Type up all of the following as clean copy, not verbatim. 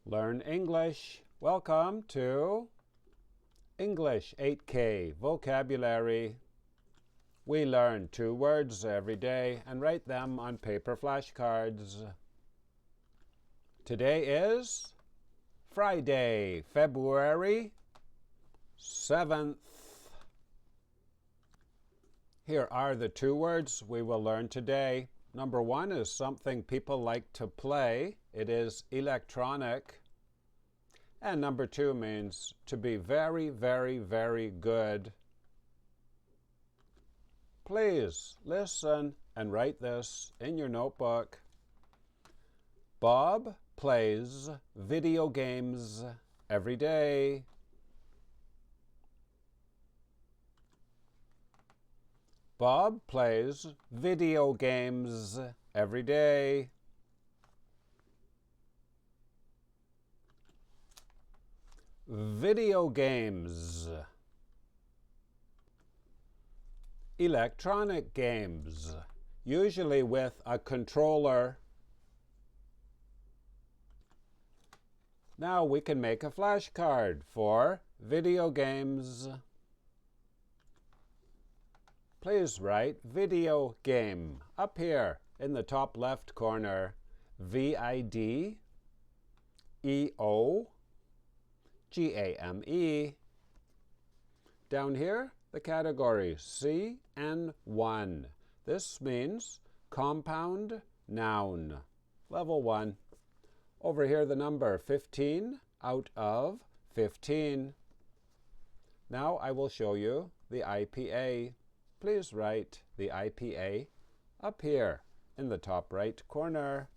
Learn English. Welcome to English 8K Vocabulary. We learn 2 words every day and write them on paper flashcards. Today is Friday, February 7th. Here are the 2 words we will learn today. Number 1 is something people like to play. It is electronic. And number 2 means to be very, very, very good. Please listen and write this in your notebook. Bob plays video games every day. Bob plays video games every day. Video games. Electronic games, usually with a controller. Now we can make a flashcard for video games. Please write video game up here in the top left corner. VIDEOGAME. Down here, the category CN1. This means compound noun. Level 1. Over here, the number 15 out of 15. Now I will show you the IPA. Please write the IPA up here in the top right corner.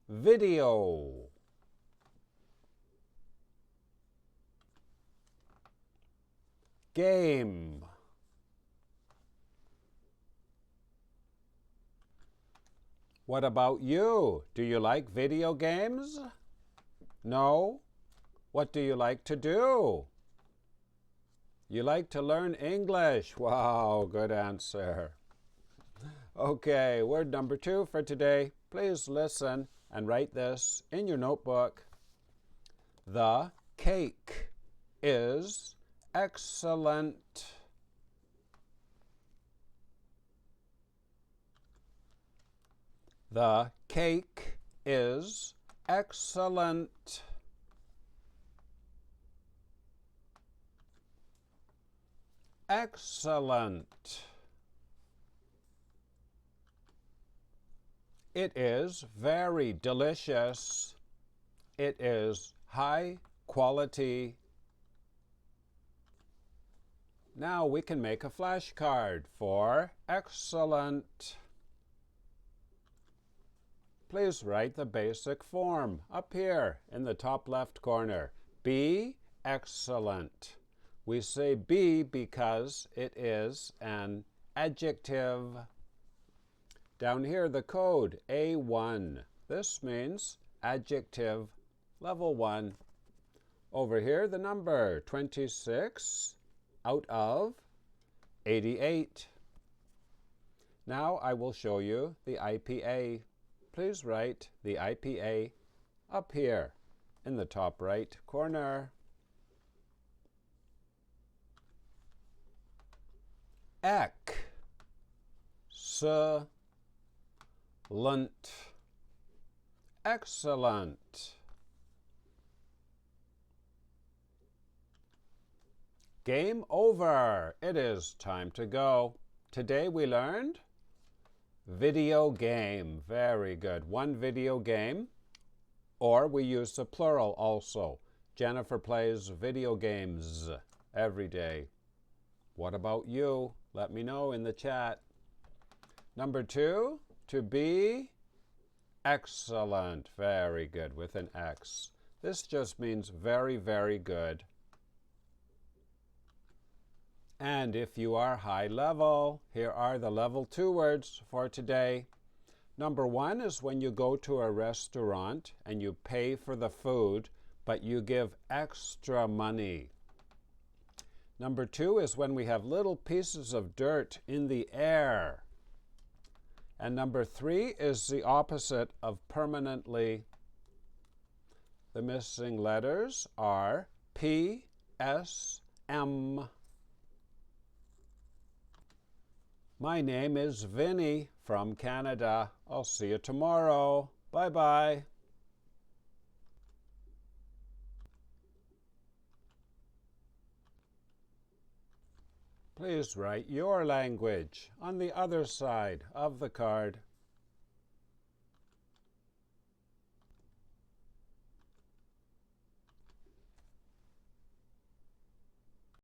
Video. Game. What about you? Do you like video games? No? What do you like to do? You like to learn English. Wow, good answer. Okay, word number 2 for today. Please listen and write this in your notebook. The cake is excellent. The cake is excellent. Excellent. It is very delicious. It is high quality. Now we can make a flashcard for excellent. Please write the basic form up here in the top left corner. Be excellent. We say be because it is an adjective. Down here, the code A1. This means adjective, level 1. Over here, the number 26 out of 88. Now I will show you the IPA. Please write the IPA up here in the top right corner. Excellent. Excellent. Game over. It is time to go. Today we learned video game. Very good. One video game. Or we use the plural also. Jennifer plays video games every day. What about you? Let me know in the chat. Number 2, to be excellent. Very good with an X. This just means very, very good. And if you are high level, here are the level 2 words for today. Number 1 is when you go to a restaurant and you pay for the food, but you give extra money. Number 2 is when we have little pieces of dirt in the air. And number 3 is the opposite of permanently. The missing letters are P, S, M. My name is Vinny from Canada. I'll see you tomorrow. Bye-bye. Please write your language on the other side of the card.